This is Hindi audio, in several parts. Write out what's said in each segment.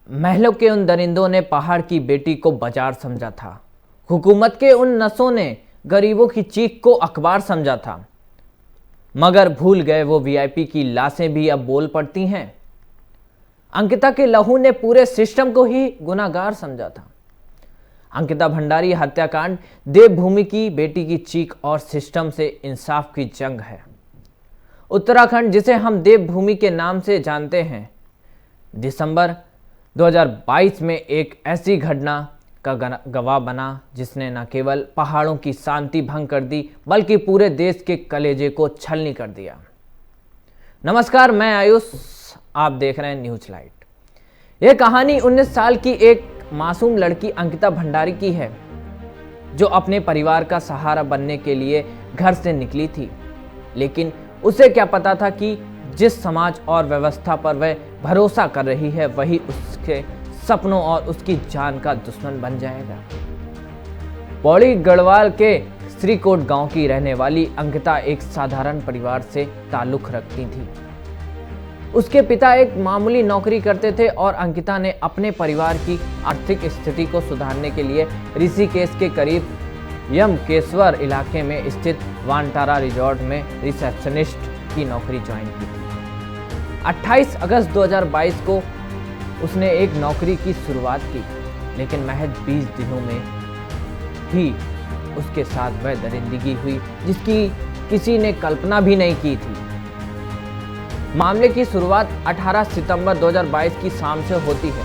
महलों के उन दरिंदों ने पहाड़ की बेटी को बाजार समझा था। हुकूमत के उन नसों ने गरीबों की चीख को अखबार समझा था। मगर भूल गए वो वीआईपी की लाशें भी अब बोल पड़ती हैं। अंकिता के लहू ने पूरे सिस्टम को ही गुनाहगार समझा था। अंकिता भंडारी हत्याकांड देवभूमि की बेटी की चीख और सिस्टम से इंसाफ की जंग है। उत्तराखंड, जिसे हम देवभूमि के नाम से जानते हैं, दिसंबर 2022 में एक ऐसी घटना का गवाह बना जिसने न केवल पहाड़ों की शांति भंग कर दी बल्कि पूरे देश के कलेजे को छलनी कर दिया। नमस्कार, मैं आयुष, आप देख रहे हैं न्यूज लाइट। यह कहानी 19 साल की एक मासूम लड़की अंकिता भंडारी की है, जो अपने परिवार का सहारा बनने के लिए घर से निकली थी। लेकिन उसे क्या पता था कि जिस समाज और व्यवस्था पर वह भरोसा कर रही है वही उसके सपनों और उसकी जान का दुश्मन बन जाएगा। पौड़ी गढ़वाल के श्रीकोट गांव की रहने वाली अंकिता एक साधारण परिवार से ताल्लुक रखती थी। उसके पिता एक मामूली नौकरी करते थे और अंकिता ने अपने परिवार की आर्थिक स्थिति को सुधारने के लिए ऋषिकेश के करीब यमकेश्वर इलाके में स्थित वानटारा रिजॉर्ट में रिसेप्शनिस्ट की नौकरी ज्वाइन की थी। 28 अगस्त 2022 को उसने एक नौकरी की शुरुआत की, लेकिन महज 20 दिनों में ही उसके साथ वह दरिंदगी हुई जिसकी किसी ने कल्पना भी नहीं की थी। मामले की शुरुआत 18 सितंबर 2022 की शाम से होती है।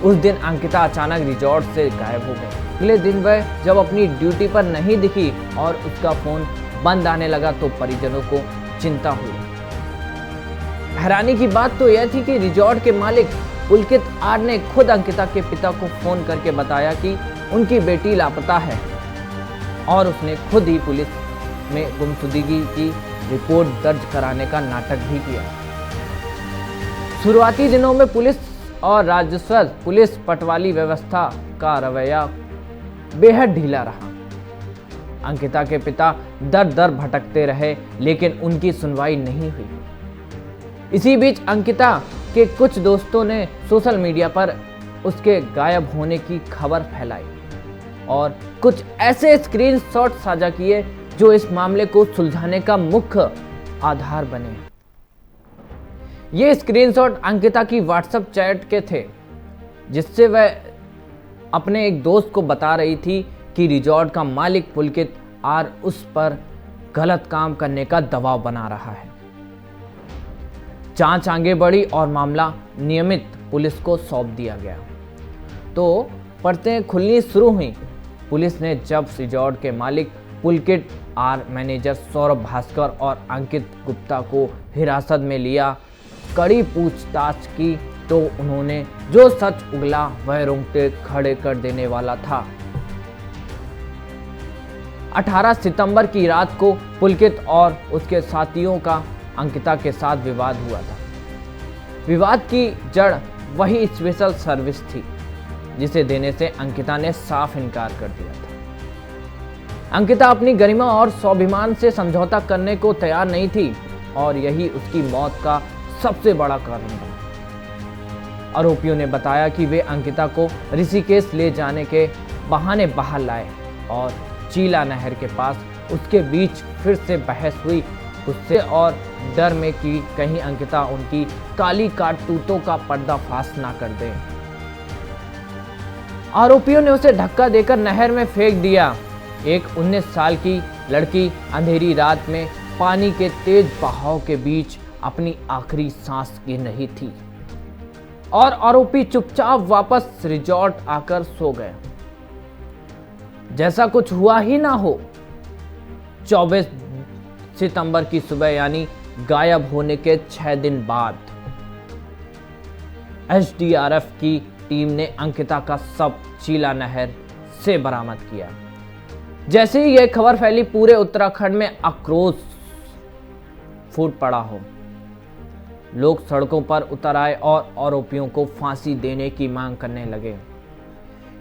उस दिन अंकिता अचानक रिजॉर्ट से गायब हो गई। अगले दिन वह जब अपनी ड्यूटी पर नहीं दिखी और उसका फोन बंद आने लगा तो परिजनों को चिंता हुई। हैरानी की बात तो यह थी कि रिजॉर्ट के मालिक पुलकित आर ने खुद अंकिता के पिता को फोन करके बताया कि उनकी बेटी लापता है और उसने खुद ही पुलिस में गुमशुदगी की रिपोर्ट दर्ज कराने का नाटक भी किया। शुरुआती दिनों में पुलिस और राजस्व पुलिस पटवारी व्यवस्था का रवैया बेहद ढीला रहा। अंकिता के पिता दर दर भटकते रहे, लेकिन उनकी सुनवाई नहीं हुई। इसी बीच अंकिता के कुछ दोस्तों ने सोशल मीडिया पर उसके गायब होने की खबर फैलाई और कुछ ऐसे स्क्रीनशॉट साझा किए जो इस मामले को सुलझाने का मुख्य आधार बने। ये स्क्रीनशॉट अंकिता की व्हाट्सएप चैट के थे, जिससे वह अपने एक दोस्त को बता रही थी कि रिजॉर्ट का मालिक पुलकित आर उस पर गलत काम करने का दबाव बना रहा है। जांच आगे बढ़ी और मामला नियमित पुलिस को सौंप दिया गया तो परतें खुलनी शुरू हुई। पुलिस ने जब रिजॉर्ट के मालिक पुलकित आर, मैनेजर सौरभ भास्कर और अंकित गुप्ता को हिरासत में लिया, कड़ी पूछताछ की तो उन्होंने जो सच उगला वह रोंगटे खड़े कर देने वाला था। 18 सितंबर की रात को पुलकित और उसके साथियों का अंकिता के साथ विवाद हुआ था। विवाद की जड़ वही स्पेशल सर्विस थी जिसे देने से अंकिता ने साफ इनकार कर दिया था। अंकिता अपनी गरिमा और स्वाभिमान से समझौता करने को तैयार नहीं थी और यही उसकी मौत का सबसे बड़ा कारण बना। आरोपियों ने बताया कि वे अंकिता को ऋषिकेश ले जाने के बहाने बाहर लाए और चीला नहर के पास उसके बीच फिर से बहस हुई, गुस्से और डर में कि कहीं अंकिता उनकी काली कारतूतों का पर्दाफाश ना कर दे। आरोपियों ने उसे धक्का देकर नहर में फेंक दिया। एक 19 साल की लड़की अंधेरी रात में पानी के तेज बहाव के बीच अपनी आखिरी सांस गिन रही थी और आरोपी चुपचाप वापस रिजॉर्ट आकर सो गए, जैसा कुछ हुआ ही ना हो। 24 सितंबर की सुबह यानी गायब होने के 6 दिन बाद एसडीआरएफ की टीम ने अंकिता का शव चीला नहर से बरामद किया। जैसे ही यह खबर फैली, पूरे उत्तराखंड में आक्रोश फूट पड़ा हो। लोग सड़कों पर उतर आए और आरोपियों को फांसी देने की मांग करने लगे।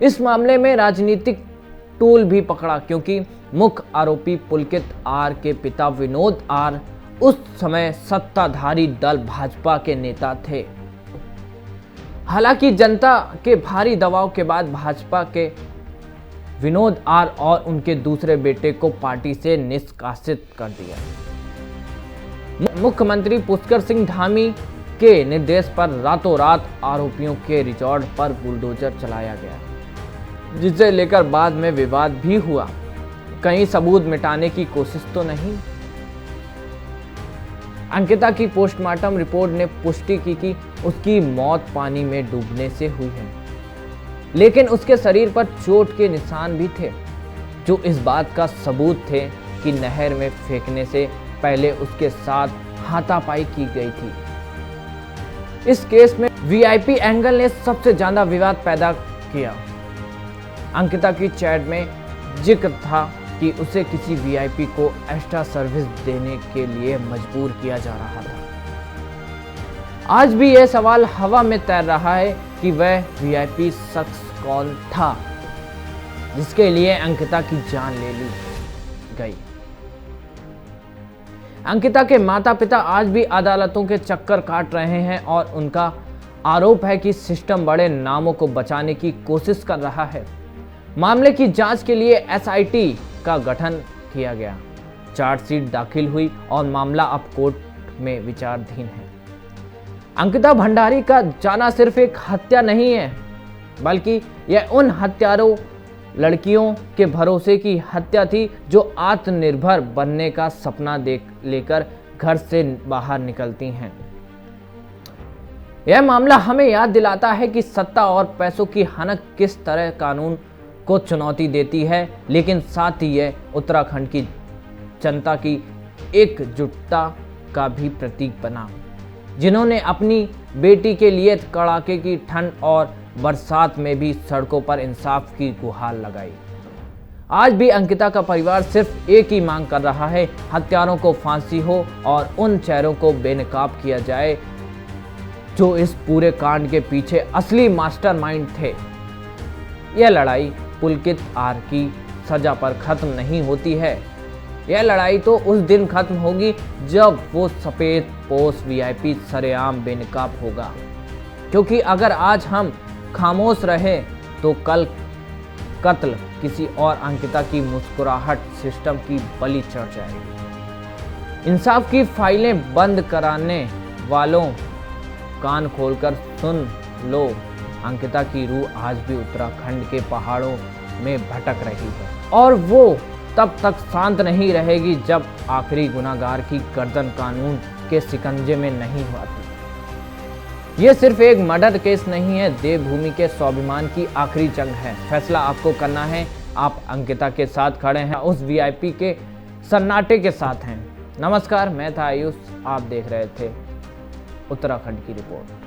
इस मामले में राजनीतिक टूल भी पकड़ा, क्योंकि मुख्य आरोपी पुलकित आर के पिता विनोद आर उस समय सत्ताधारी दल भाजपा के नेता थे। हालांकि जनता के भारी दबाव के बाद भाजपा के विनोद आर और उनके दूसरे बेटे को पार्टी से निष्कासित कर दिया। मुख्यमंत्री पुष्कर सिंह धामी के निर्देश पर रातों रात आरोपियों के रिजॉर्ट पर बुलडोजर चलाया गया, जिसे लेकर बाद में विवाद भी हुआ। कहीं सबूत मिटाने की कोशिश तो नहीं। अंकिता की पोस्टमार्टम रिपोर्ट ने पुष्टि की कि उसकी मौत पानी में डूबने से हुई है, लेकिन उसके शरीर पर चोट के निशान भी थे, जो इस बात का सबूत थे कि नहर में फेंकने से पहले उसके साथ हाथापाई की गई थी। इस केस में वीआईपी एंगल ने सबसे ज्यादा विवाद पैदा किया। अंकिता की चैट में जिक्र था कि उसे किसी वीआईपी को एक्स्ट्रा सर्विस देने के लिए मजबूर किया जा रहा था। आज भी यह सवाल हवा में तैर रहा है कि वह वीआईपी शख्स कौन था जिसके लिए अंकिता की जान ले ली गई। अंकिता के माता पिता आज भी अदालतों के चक्कर काट रहे हैं और उनका आरोप है कि सिस्टम बड़े नामों को बचाने की कोशिश कर रहा है। मामले की जांच के लिए एसआईटी का गठन किया गया, चार्जशीट दाखिल हुई और मामला अब कोर्ट में विचाराधीन है। अंकिता भंडारी का जाना सिर्फ एक हत्या नहीं है, बल्कि यह उन हत्यारों लड़कियों के भरोसे की हत्या थी जो आत्मनिर्भर बनने का सपना लेकर घर से बाहर निकलती हैं। यह मामला हमें याद दिलाता है कि सत्ता और पैसों की हनक किस तरह कानून को चुनौती देती है, लेकिन साथ ही यह उत्तराखंड की जनता की एकजुटता का भी प्रतीक बना, जिन्होंने अपनी बेटी के लिए कड़ाके की ठंड और बरसात में भी सड़कों पर इंसाफ की गुहार लगाई। आज भी अंकिता का परिवार सिर्फ एक ही मांग कर रहा है, हत्यारों को फांसी हो और उन चेहरों को बेनकाब किया जाए जो इस पूरे कांड के पीछे असली मास्टरमाइंड थे। यह लड़ाई पुलकित आर की सजा पर खत्म नहीं होती है। यह लड़ाई तो उस दिन खत्म होगी जब वो सफेद पोश वीआईपी सरेआम बेनकाब होगा, क्योंकि अगर आज हम खामोश रहे तो कल कत्ल किसी और अंकिता की मुस्कुराहट सिस्टम की बलि चढ़ जाएगी। इंसाफ की फाइलें बंद कराने वालों, कान खोलकर सुन लो, अंकिता की रूह आज भी उत्तराखंड के पहाड़ों में भटक रही है और वो तब तक शांत नहीं रहेगी जब आखिरी गुनाहगार की गर्दन कानून के शिकंजे में नहीं आती। ये सिर्फ एक मर्डर केस नहीं है, देवभूमि के स्वाभिमान की आखिरी जंग है। फैसला आपको करना है। आप अंकिता के साथ खड़े हैं, उस वीआईपी के सन्नाटे के साथ हैं। नमस्कार, मैं था आयुष, आप देख रहे थे उत्तराखंड की रिपोर्ट।